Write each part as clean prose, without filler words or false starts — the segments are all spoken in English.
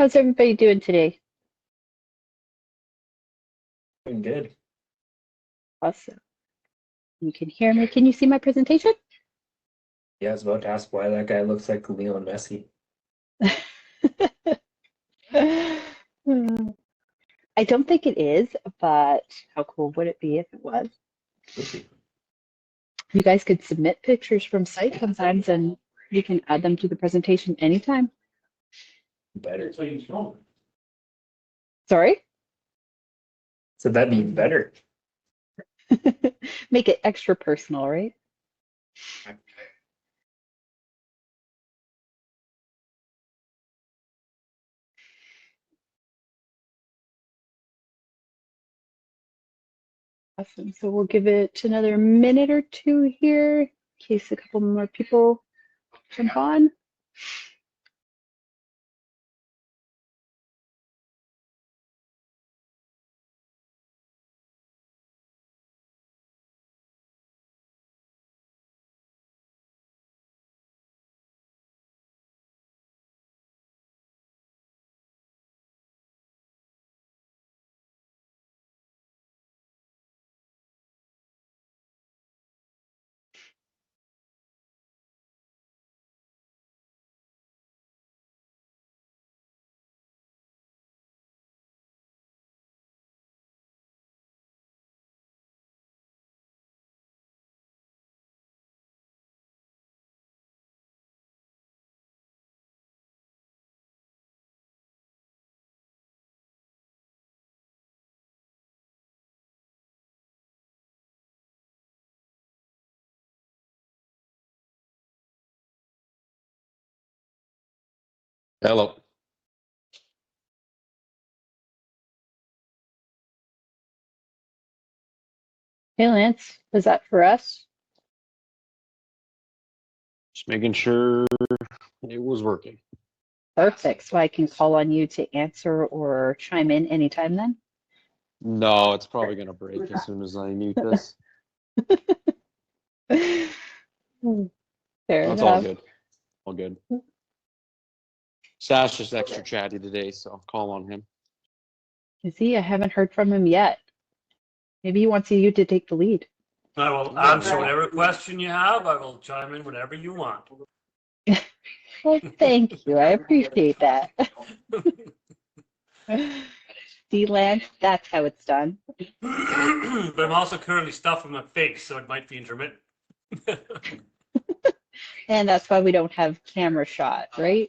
How's everybody doing today? Doing good. Awesome. You can hear me. Can you see my presentation? Yeah, I was about to ask why that guy looks like Leo Messi. I don't think it is, but how cool would it be if it was? Would be. You guys could submit pictures from site sometimes and you can add them to the presentation anytime. Better. Sorry? So that'd be better. Make it extra personal, right? Awesome. So we'll give it another minute or two here in case a couple more people jump on. Hello. Hey, Lance, was that for us? Just making sure it was working. Perfect. So I can call on you to answer or chime in anytime then? No, it's probably going to break as soon as I mute this. Fair That's all enough. good. All good. Sash is extra chatty today, so I'll call on him. Is he? I haven't heard from him yet. Maybe he wants you to take the lead. I will answer whatever question you have. I will chime in whenever you want. Well, thank you. I appreciate that. See, Lance, that's how it's done. But I'm also currently stuffing my face, so it might be intermittent. And that's why we don't have camera shot, right?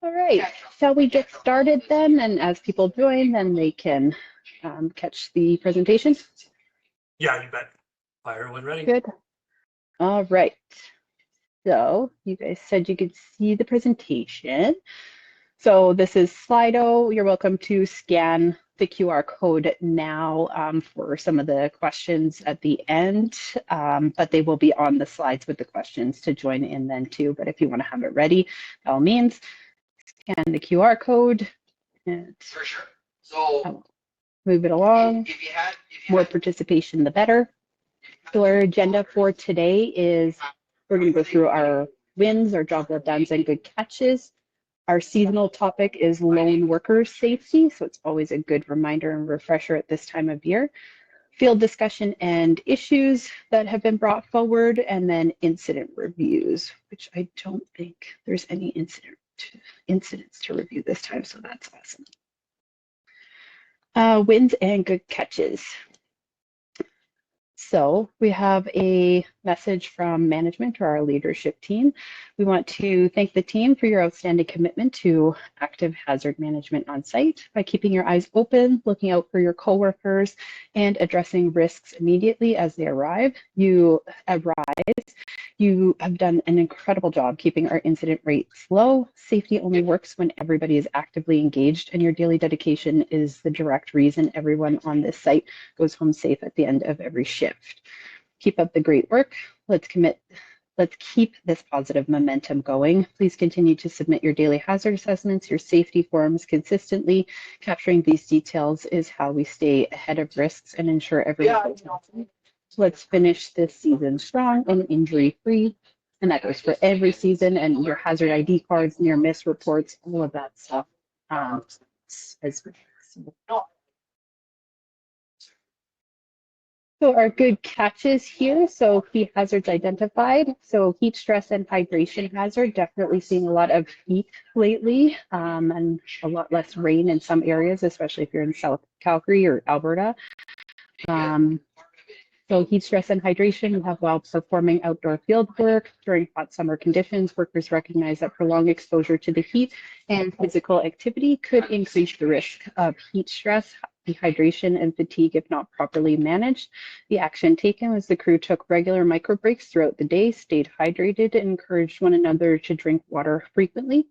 All right, shall we get started then? And as people join, then they can catch the presentation. Yeah, you bet. Fire when ready. Good. All right. So you guys said you could see the presentation. So this is Slido. You're welcome to scan the QR code now for some of the questions at the end, but they will be on the slides with the questions to join in then too. But if you want to have it ready, by all means, scan the QR code and for sure. So move it along. if you had More participation, the better. So our agenda for today is we're going to go through our wins, our job well done, and good catches. Our seasonal topic is lone worker safety, so it's always a good reminder and refresher at this time of year. Field discussion and issues that have been brought forward, and then incident reviews, which I don't think there's any incidents to review this time, so that's awesome. Wins and good catches. So we have a message from management or our leadership team. We want to thank the team for your outstanding commitment to active hazard management on site by keeping your eyes open, looking out for your coworkers, and addressing risks immediately as they arise. You have done an incredible job keeping our incident rates low. Safety only works when everybody is actively engaged, and your daily dedication is the direct reason everyone on this site goes home safe at the end of every shift. Keep up the great work. Let's keep this positive momentum going. Please continue to submit your daily hazard assessments, your safety forms consistently. Capturing these details is how we stay ahead of risks and ensure everyone Let's finish this season strong and injury-free. And that goes for every season, and your hazard ID cards, near miss reports, all of that stuff. As So our good catches here. So key hazards identified. So heat stress and hydration hazard, definitely seeing a lot of heat lately, and a lot less rain in some areas, especially if you're in South Calgary or Alberta. So heat stress and hydration, you have while performing outdoor field work during hot summer conditions, workers recognize that prolonged exposure to the heat and physical activity could increase the risk of heat stress, dehydration, and fatigue if not properly managed. The action taken was the crew took regular micro breaks throughout the day, stayed hydrated, and encouraged one another to drink water frequently.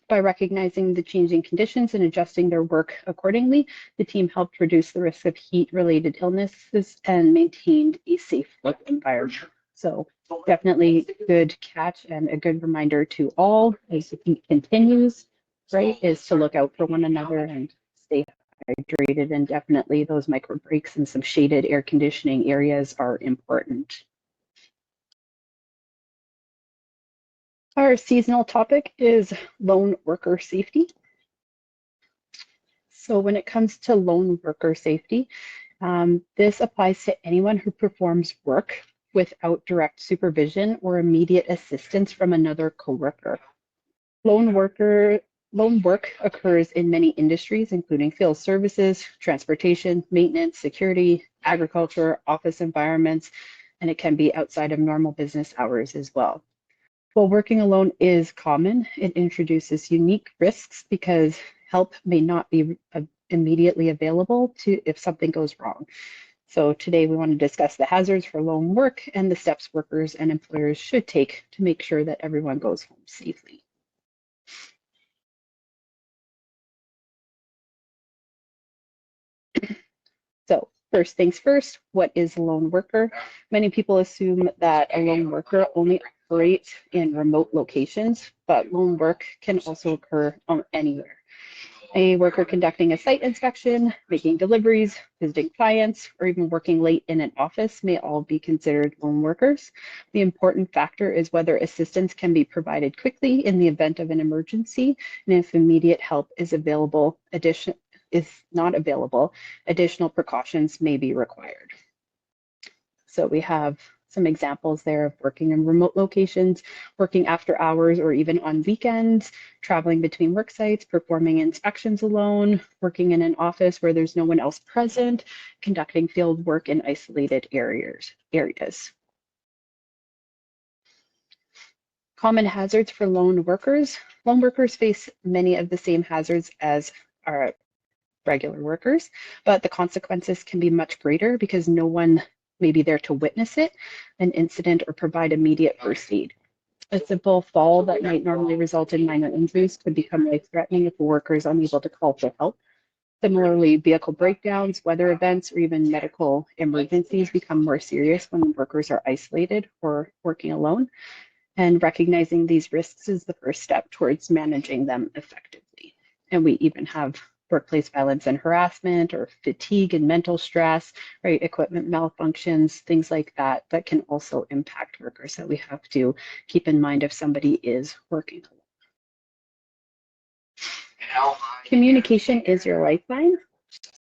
By recognizing the changing conditions and adjusting their work accordingly, the team helped reduce the risk of heat-related illnesses and maintained a safe work environment. So definitely good catch and a good reminder to all as the heat continues, right, is to look out for one another and stay hydrated. And definitely those micro breaks and some shaded air conditioning areas are important. Our seasonal topic is lone worker safety. So when it comes to lone worker safety, this applies to anyone who performs work without direct supervision or immediate assistance from another coworker. Lone work occurs in many industries, including field services, transportation, maintenance, security, agriculture, office environments, and it can be outside of normal business hours as well. While working alone is common, it introduces unique risks because help may not be immediately available to if something goes wrong. So today we want to discuss the hazards for lone work and the steps workers and employers should take to make sure that everyone goes home safely. So first things first, what is a lone worker? Many people assume that a lone worker only operates in remote locations, but lone work can also occur anywhere. A worker conducting a site inspection, making deliveries, visiting clients, or even working late in an office may all be considered lone workers. The important factor is whether assistance can be provided quickly in the event of an emergency, and if immediate help is not available, additional precautions may be required. So we have some examples there of working in remote locations, working after hours or even on weekends, traveling between work sites, performing inspections alone, working in an office where there's no one else present, conducting field work in isolated areas. Common hazards for lone workers. Lone workers face many of the same hazards as our regular workers, but the consequences can be much greater because no one may be there to witness it, an incident, or provide immediate first aid. A simple fall that might normally result in minor injuries could become life-threatening if a worker is unable to call for help. Similarly, vehicle breakdowns, weather events, or even medical emergencies become more serious when workers are isolated or working alone. And recognizing these risks is the first step towards managing them effectively. And we even have workplace violence and harassment or fatigue and mental stress, right? Equipment malfunctions, things like that, that can also impact workers that we have to keep in mind if somebody is working alone. Communication is your lifeline.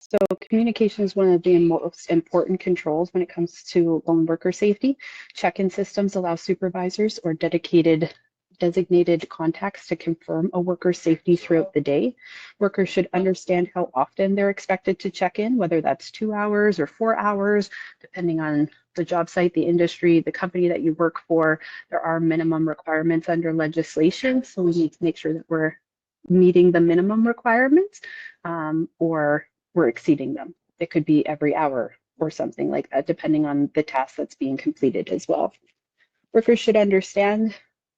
So communication is one of the most important controls when it comes to lone worker safety. Check-in systems allow supervisors or designated contacts to confirm a worker's safety throughout the day. Workers should understand how often they're expected to check in, whether that's 2 hours or 4 hours, depending on the job site, the industry, the company that you work for. There are minimum requirements under legislation, so we need to make sure that we're meeting the minimum requirements or we're exceeding them. It could be every hour or something like that, depending on the task that's being completed as well. Workers should understand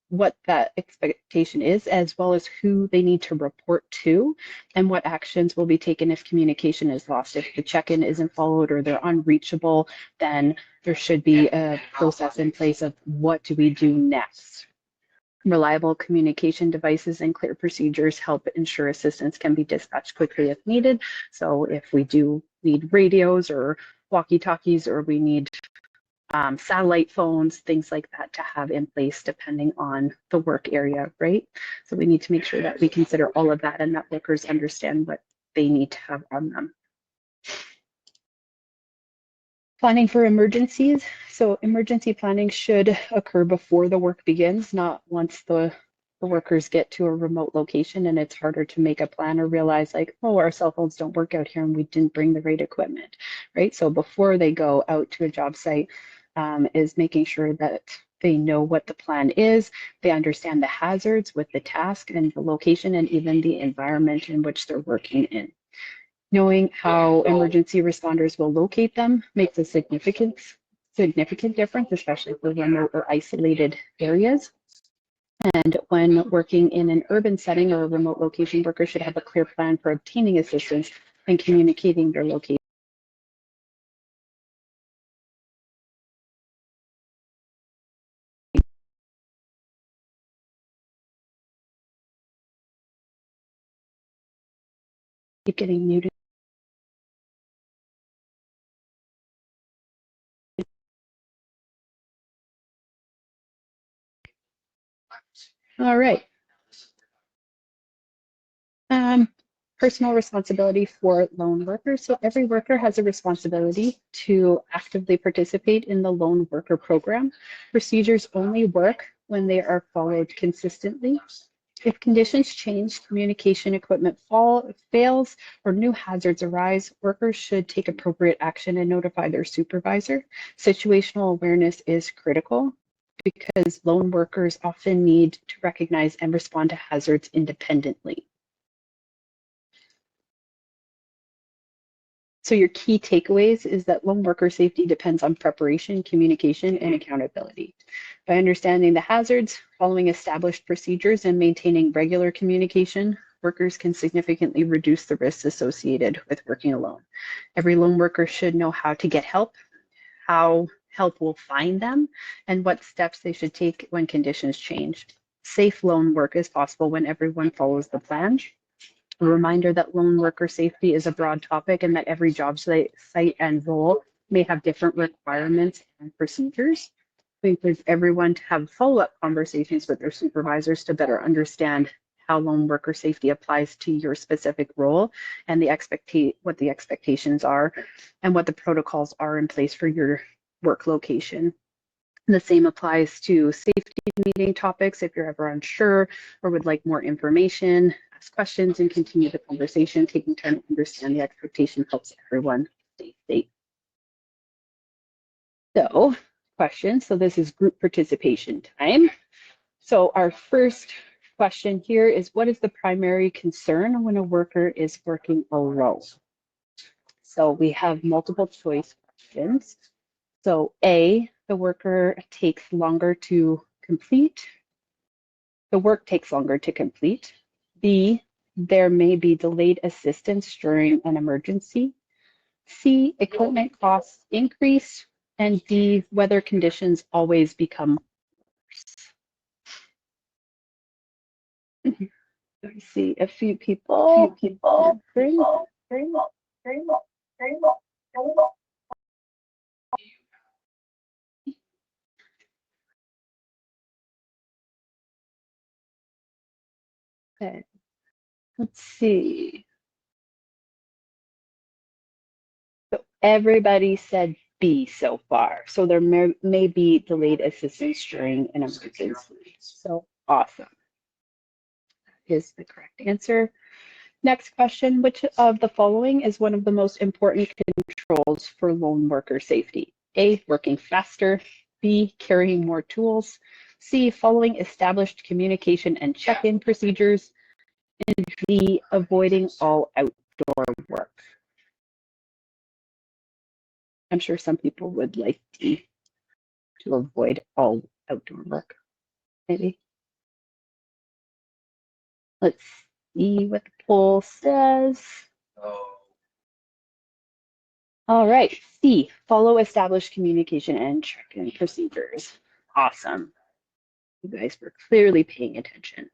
what that expectation is, as well as who they need to report to and what actions will be taken if communication is lost. If the check-in isn't followed or they're unreachable, then there should be a process in place of what do we do next. Reliable communication devices and clear procedures help ensure assistance can be dispatched quickly if needed. So if we do need radios or walkie-talkies or we need satellite phones, things like that to have in place depending on the work area, right? So we need to make sure that we consider all of that and that workers understand what they need to have on them. Planning for emergencies. So emergency planning should occur before the work begins, not once the workers get to a remote location and it's harder to make a plan or realize like, oh, our cell phones don't work out here and we didn't bring the right equipment, right? So before they go out to a job site is making sure that they know what the plan is, they understand the hazards with the task and the location and even the environment in which they're working in. Knowing how emergency responders will locate them makes a significant difference, especially for remote or isolated areas. And when working in an urban setting or a remote location, workers should have a clear plan for obtaining assistance and communicating their location. Keep getting muted. All right. Personal responsibility for lone workers. So every worker has a responsibility to actively participate in the lone worker program. Procedures only work when they are followed consistently. If conditions change, communication equipment fails, or new hazards arise, workers should take appropriate action and notify their supervisor. Situational awareness is critical because lone workers often need to recognize and respond to hazards independently. So your key takeaways is that lone worker safety depends on preparation, communication, and accountability. By understanding the hazards, following established procedures, and maintaining regular communication, workers can significantly reduce the risks associated with working alone. Every lone worker should know how to get help, how help will find them, and what steps they should take when conditions change. Safe lone work is possible when everyone follows the plan. A reminder that lone worker safety is a broad topic and that every job site and role may have different requirements and procedures. We encourage everyone to have follow-up conversations with their supervisors to better understand how lone worker safety applies to your specific role and what the expectations are and what the protocols are in place for your work location. The same applies to safety meeting topics. If you're ever unsure or would like more information, ask questions and continue the conversation. Taking time to understand the expectation helps everyone stay safe. So, questions. So this is group participation time. So our first question here is, what is the primary concern when a worker is working alone? So we have multiple choice questions. So A, the work takes longer to complete. B, there may be delayed assistance during an emergency. C, equipment costs increase. And D, weather conditions always become worse. I see a few people. Okay, let's see. So everybody said B so far. So there may be delayed assistance during an emergency. So awesome. That is the correct answer. Next question, which of the following is one of the most important controls for lone worker safety? A, working faster. B, carrying more tools. C, following established communication and check-in procedures. And D, avoiding all outdoor work. I'm sure some people would like D, to avoid all outdoor work, maybe. Let's see what the poll says. All right, C, follow established communication and check-in procedures. Awesome. You guys were clearly paying attention.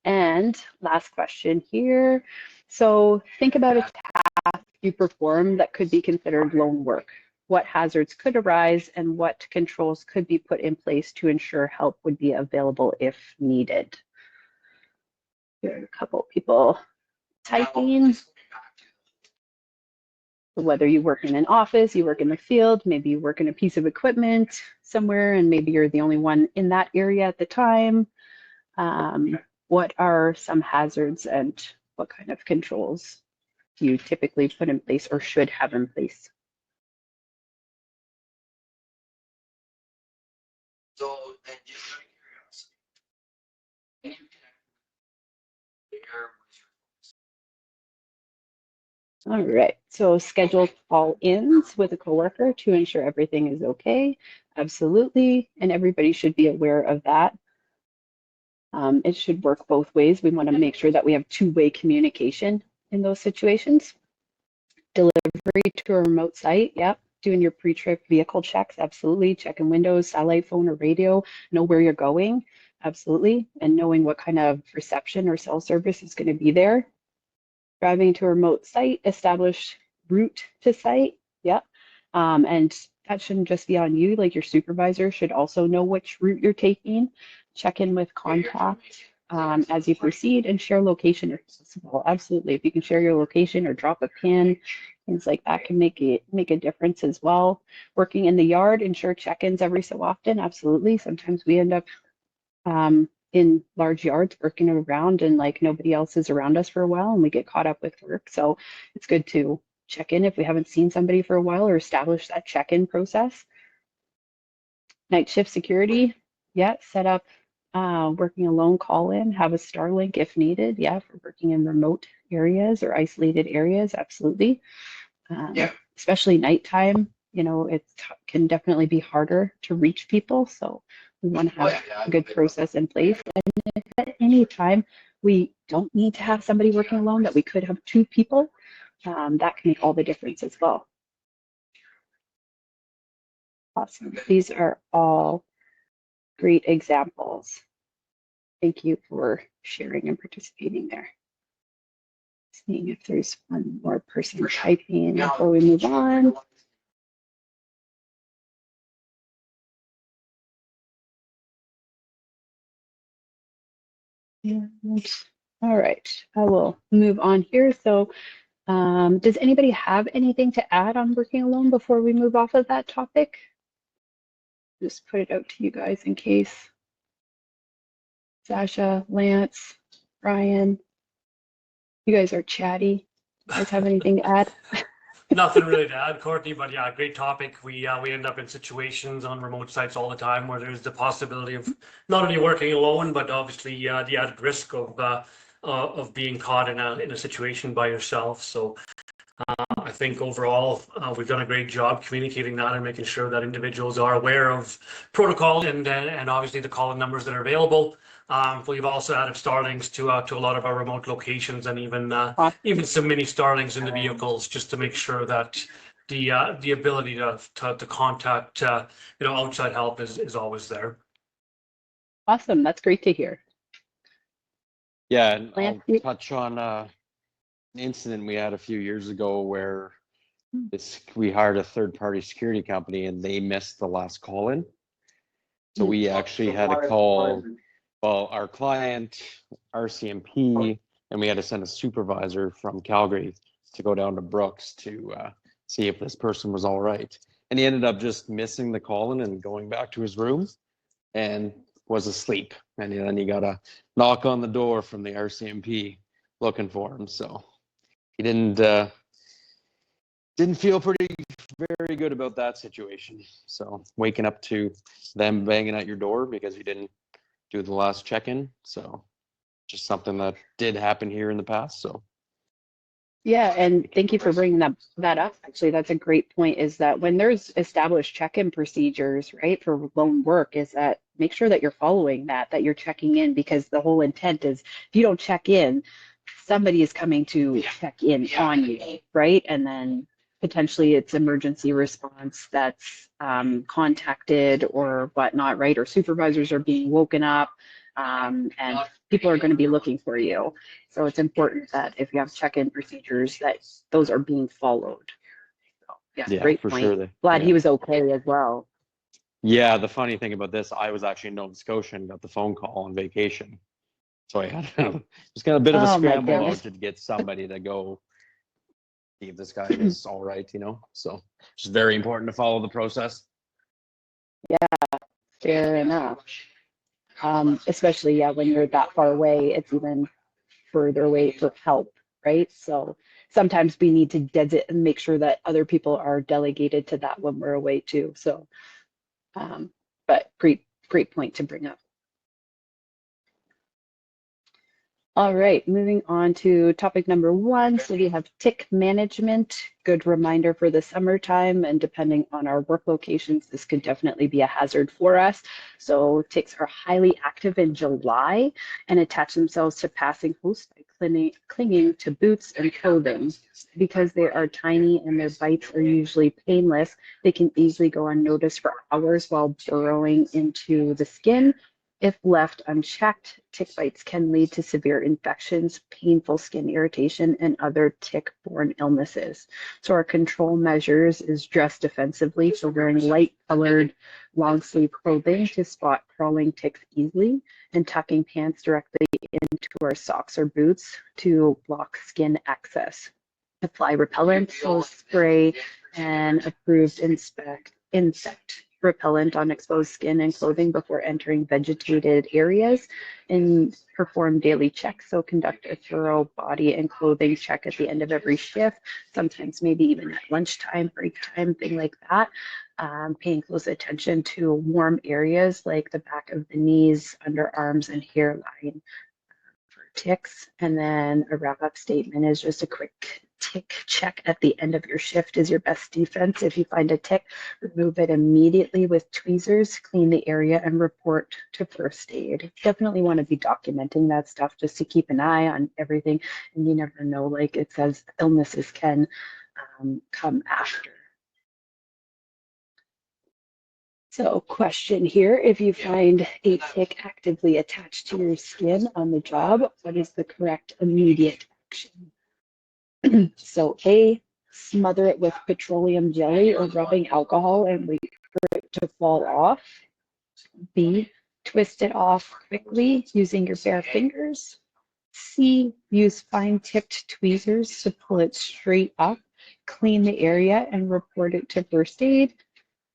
And last question here. So think about a task you perform that could be considered lone work. what hazards could arise, and what controls could be put in place to ensure help would be available if needed. Here are a couple people typing. Whether you work in an office, you work in the field, maybe you work in a piece of equipment somewhere, and maybe you're the only one in that area at the time. What are some hazards and what kind of controls do you typically put in place or should have in place? So, and just out of curiosity, All right, so schedule call-ins with a coworker to ensure everything is okay. Absolutely, and everybody should be aware of that. It should work both ways. We want to make sure that we have two-way communication in those situations. Delivery to a remote site, yep. Doing your pre-trip vehicle checks, absolutely. Checking windows, satellite phone or radio, know where you're going, absolutely. And knowing what kind of reception or cell service is going to be there. Driving to a remote site, establish route to site, yep. And that shouldn't just be on you, like your supervisor should also know which route you're taking. Check in with contact as you proceed and share location if possible. Absolutely, if you can share your location or drop a pin, things like that can make a difference as well. Working in the yard, ensure check-ins every so often. Absolutely, sometimes we end up in large yards working around and like nobody else is around us for a while and we get caught up with work. So it's good to check in if we haven't seen somebody for a while or establish that check-in process. Night shift security, yeah, set up working alone call-in, have a Starlink if needed, yeah, for working in remote areas or isolated areas, absolutely. Especially nighttime, you know, it can definitely be harder to reach people, so we want to have a good process in place. And if at any time we don't need to have somebody working alone, that we could have two people, that can make all the difference as well. Awesome. These are all great examples. Thank you for sharing and participating there. Seeing if there's one more person typing before we move on. And, all right, I will move on here. So does anybody have anything to add on working alone before we move off of that topic? Just put it out to you guys in case. Sasha, Lance, Ryan, you guys are chatty. You guys have anything to add? Nothing really to add, Courtney, but yeah, great topic. We end up in situations on remote sites all the time where there's the possibility of not only working alone, but obviously the added risk of being caught in a situation by yourself. So I think overall we've done a great job communicating that and making sure that individuals are aware of protocol and obviously the call-in numbers that are available. We've also added Starlinks to a lot of our remote locations and even some mini Starlinks in the vehicles just to make sure that the ability to contact outside help is always there. Awesome, that's great to hear. Yeah, and Lance, I'll touch on an incident we had a few years ago where we hired a third-party security company and they missed the last call-in. So we actually had to call, well, our client, RCMP, and we had to send a supervisor from Calgary to go down to Brooks to see if this person was all right. And he ended up just missing the call-in and going back to his room and was asleep. And then he got a knock on the door from the RCMP looking for him. So he didn't feel very good about that situation. So waking up to them banging at your door because you didn't do the last check-in. So just something that did happen here in the past. So yeah, and thank you for bringing that up. Actually, that's a great point, is that when there's established check-in procedures, right, for lone work, is that make sure that you're following that you're checking in, because the whole intent is if you don't check in, somebody is coming to check in on you, right? And then potentially it's emergency response that's contacted or whatnot, right? Or supervisors are being woken up and people are going to be looking for you. So it's important that if you have check-in procedures that those are being followed. So Yeah, great for point. sure. Glad Yeah. he was okay as well. Yeah, the funny thing about this, I was actually in Nova Scotia and got the phone call on vacation. So I had just got a bit of a Oh, my scramble goodness. out to get somebody to go see if this guy was all right, you know. So it's very important to follow the process. Fair enough. Especially, yeah, when you're that far away, it's even further away for help, right? So sometimes we need to make sure that other people are delegated to that when we're away too. So, but great point to bring up. All right, moving on to topic number 1. So we have tick management. Good reminder for the summertime, and depending on our work locations, this could definitely be a hazard for us. So ticks are highly active in July and attach themselves to passing hosts by clinging to boots and clothing. Because they are tiny and their bites are usually painless, they can easily go unnoticed for hours while burrowing into the skin. If left unchecked, tick bites can lead to severe infections, painful skin irritation, and other tick-borne illnesses. So our control measures is dress defensively, so wearing light-colored long-sleeve clothing to spot crawling ticks easily, and tucking pants directly into our socks or boots to block skin access. Apply repellent, so spray and approved insect repellent on exposed skin and clothing before entering vegetated areas, and perform daily checks. So conduct a thorough body and clothing check at the end of every shift, sometimes maybe even at lunchtime, break time, thing like that. Paying close attention to warm areas like the back of the knees, underarms, and hairline for ticks. And then a wrap-up statement is just a quick tick check at the end of your shift is your best defense. If you find a tick, remove it immediately with tweezers, clean the area, and report to first aid. Definitely want to be documenting that stuff just to keep an eye on everything. And you never know, like it says, illnesses can come after. So question here, if you find a tick actively attached to your skin on the job, what is the correct immediate action? So A, smother it with petroleum jelly or rubbing alcohol and wait for it to fall off. B, twist it off quickly using your bare fingers. C, use fine-tipped tweezers to pull it straight up, clean the area, and report it to first aid.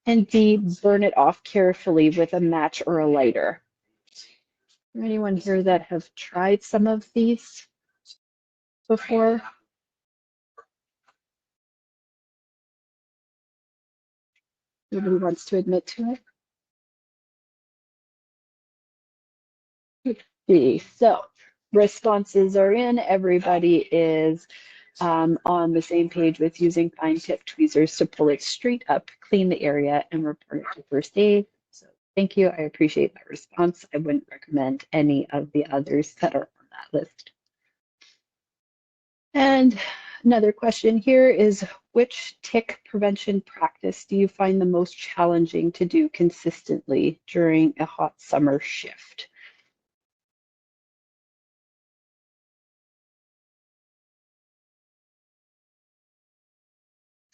And D, burn it off carefully with a match or a lighter. Anyone here that have tried some of these before? Nobody wants to admit to it. Okay, so responses are in. Everybody is on the same page with using fine tip tweezers to pull it straight up, clean the area, and report it to first aid. So thank you. I appreciate that response. I wouldn't recommend any of the others that are on that list. And another question here is, which tick prevention practice do you find the most challenging to do consistently during a hot summer shift?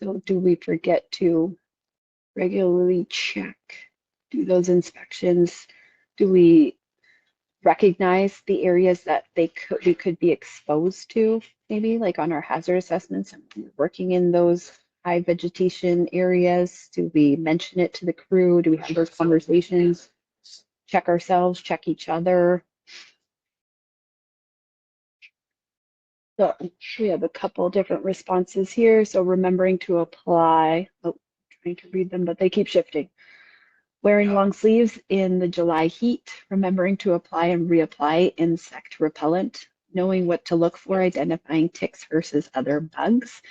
So do we forget to regularly check, do those inspections? Do we recognize the areas that we could be exposed to, maybe like on our hazard assessments and working in those high vegetation areas? Do we mention it to the crew? Do we have those conversations? Check ourselves, check each other. So we have a couple different responses here. So remembering to apply, oh, trying to read them, but they keep shifting. Wearing long sleeves in the July heat, remembering to apply and reapply insect repellent, knowing what to look for, identifying ticks versus other bugs,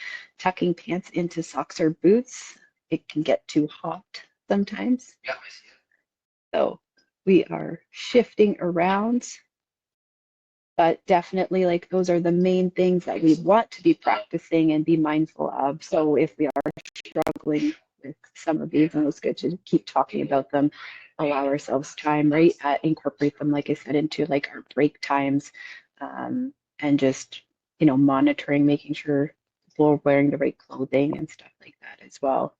tucking pants into socks or boots. It can get too hot sometimes. Yeah, I see it. So we are shifting around, but definitely like those are the main things that we want to be practicing and be mindful of. So if we are struggling with some of these, and it's good to keep talking about them, allow ourselves time, right? Incorporate them, like I said, into like our break times, and just, monitoring, making sure people are wearing the right clothing and stuff like that as well.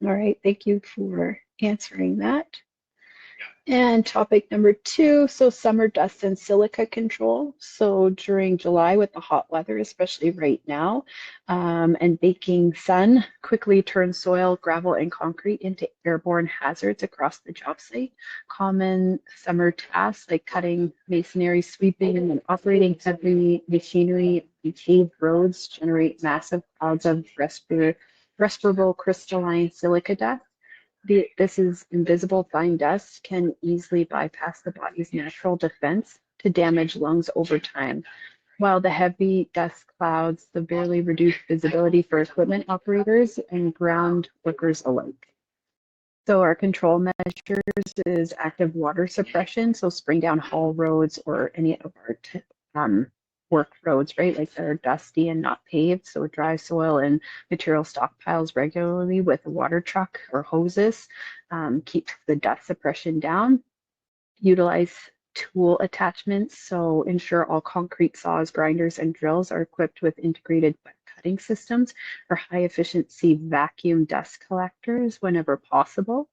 All right, thank you for answering that. And topic number 2, so summer dust and silica control. So during July with the hot weather, especially right now, and baking sun quickly turns soil, gravel, and concrete into airborne hazards across the job site. Common summer tasks like cutting masonry, sweeping, and operating heavy machinery on paved roads generate massive clouds of respirable crystalline silica dust. This is invisible fine dust can easily bypass the body's natural defense to damage lungs over time, while the heavy dust clouds severely reduce visibility for equipment operators and ground workers alike. So our control measures is active water suppression, so spring down haul roads or any of our work roads, right? Like they're dusty and not paved. So dry soil and material stockpiles regularly with a water truck or hoses keeps the dust suppression down. Utilize tool attachments. So ensure all concrete saws, grinders, and drills are equipped with integrated wet cutting systems or high efficiency vacuum dust collectors whenever possible.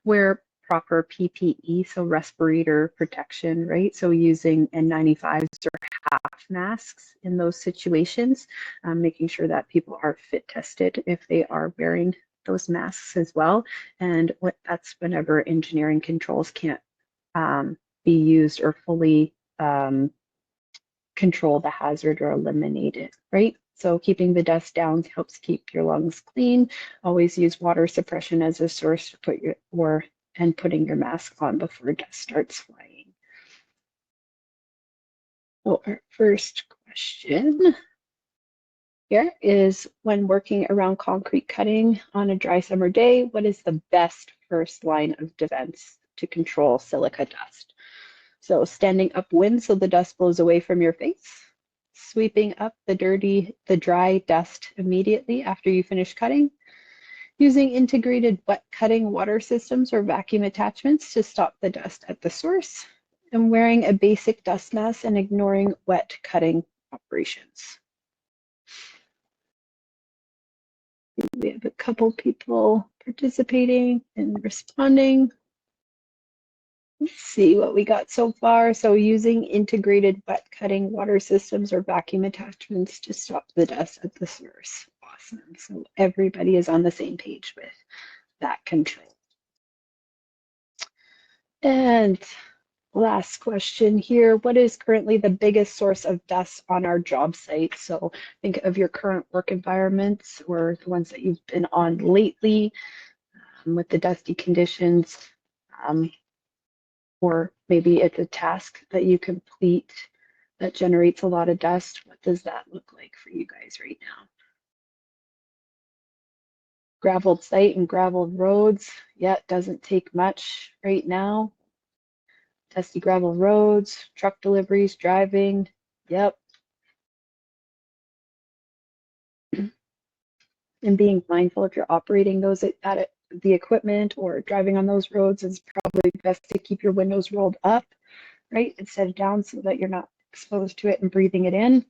Wear proper PPE, so respirator protection, right? So using N95s or half masks in those situations, making sure that people are fit tested if they are wearing those masks as well. And that's whenever engineering controls can't be used or fully control the hazard or eliminate it, right? So keeping the dust down helps keep your lungs clean. Always use water suppression as a source to put and putting your mask on before dust starts flying. So our first question here is, when working around concrete cutting on a dry summer day, what is the best first line of defense to control silica dust? So standing upwind so the dust blows away from your face, sweeping up the dry dust immediately after you finish cutting, using integrated wet cutting water systems or vacuum attachments to stop the dust at the source, and wearing a basic dust mask and ignoring wet cutting operations. We have a couple people participating and responding. Let's see what we got so far. So using integrated wet cutting water systems or vacuum attachments to stop the dust at the source. Awesome. So everybody is on the same page with that control. And last question here. What is currently the biggest source of dust on our job site? So think of your current work environments or the ones that you've been on lately with the dusty conditions. Or maybe it's a task that you complete that generates a lot of dust. What does that look like for you guys right now? Graveled site and graveled roads. Yeah, it doesn't take much right now. Dusty gravel roads, truck deliveries, driving. Yep. And being mindful if you're operating those at the equipment or driving on those roads, is probably best to keep your windows rolled up, right, instead of down, so that you're not exposed to it and breathing it in.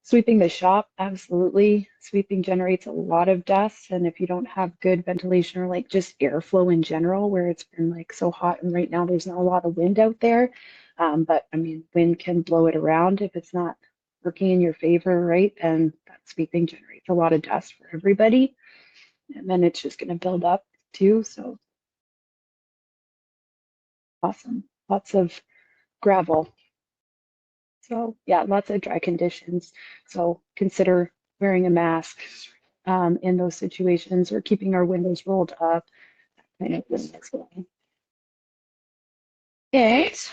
Sweeping the shop, absolutely. Sweeping generates a lot of dust, and if you don't have good ventilation or like just airflow in general, where it's been like so hot and right now there's not a lot of wind out there, but I mean, wind can blow it around if it's not working in your favor, right? And that sweeping generates a lot of dust for everybody, and then it's just going to build up too. So awesome. Lots of gravel. So yeah, lots of dry conditions. So consider wearing a mask in those situations, or keeping our windows rolled up, that kind of thing as well. And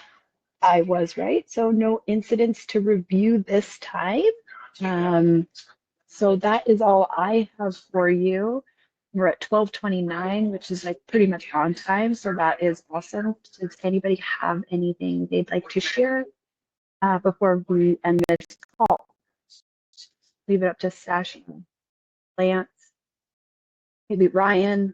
I was right. So no incidents to review this time. So that is all I have for you. We're at 12:29, which is like pretty much on time. So that is awesome. Does anybody have anything they'd like to share before we end this call? Leave it up to Sash and Lance, maybe Ryan.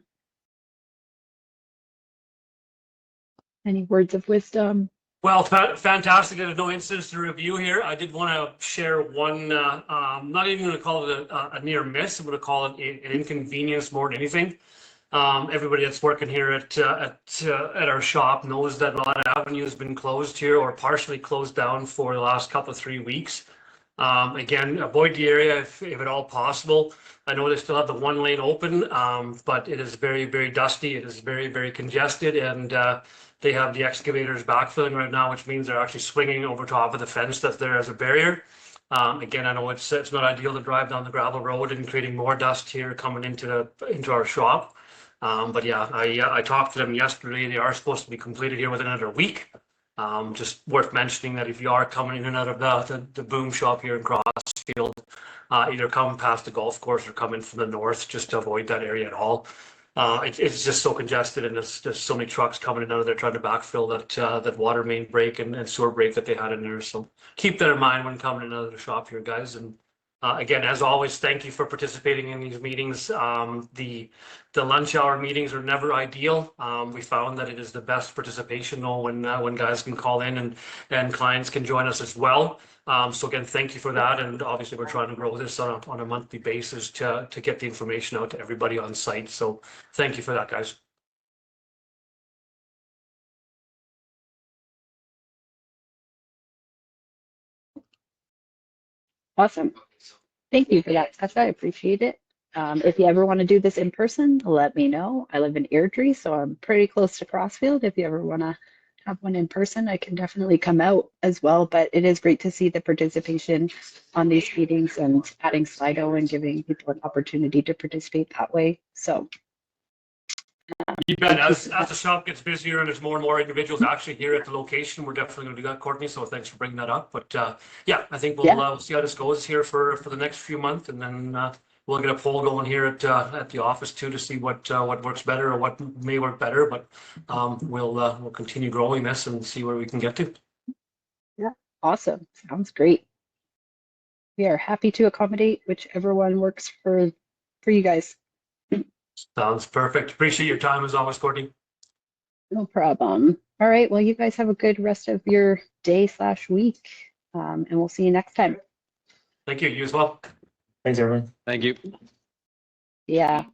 Any words of wisdom? Well, fantastic. There's no incidents to review here. I did want to share one, not even going to call it a near miss. I'm going to call it an inconvenience more than anything. Everybody that's working here at our shop knows that Lot Avenue has been closed here or partially closed down for the last couple of 3 weeks. Again, avoid the area if at all possible. I know they still have the one lane open, but it is very, very dusty. It is very, very congested, and they have the excavators backfilling right now, which means they're actually swinging over top of the fence that's there as a barrier. Again, I know it's not ideal to drive down the gravel road and creating more dust here coming into our shop. But yeah, I talked to them yesterday. They are supposed to be completed here within another week. Just worth mentioning that if you are coming in and out of the boom shop here in Crossfield, either come past the golf course or come in from the north just to avoid that area at all. It's just so congested, and there's so many trucks coming in and out of there trying to backfill that water main break and sewer break that they had in there. So keep that in mind when coming in and out of the shop here, guys. And again, as always, thank you for participating in these meetings. The lunch hour meetings are never ideal. We found that it is the best participation though when guys can call in and clients can join us as well. So again, thank you for that. And obviously we're trying to grow this on a monthly basis to get the information out to everybody on site. So thank you for that, guys. Awesome. Thank you for that, Sasha. I appreciate it. If you ever want to do this in person, let me know. I live in Airdrie, so I'm pretty close to Crossfield. If you ever want to have one in person, I can definitely come out as well. But it is great to see the participation on these meetings and adding Slido and giving people an opportunity to participate that way. So You bet. As the shop gets busier and there's more and more individuals actually here at the location, we're definitely going to do that, Courtney. So thanks for bringing that up. But yeah, I think we'll see how this goes here for the next few months, and then we'll get a poll going here at the office too to see what works better or what may work better. But we'll continue growing this and see where we can get to. yeah, awesome. Sounds great. We are happy to accommodate whichever one works for you guys. Sounds perfect. Appreciate your time as always, Courtney. No problem. All right. Well, you guys have a good rest of your day/week, and we'll see you next time. Thank you. You as well. Thanks, everyone. Thank you. Yeah.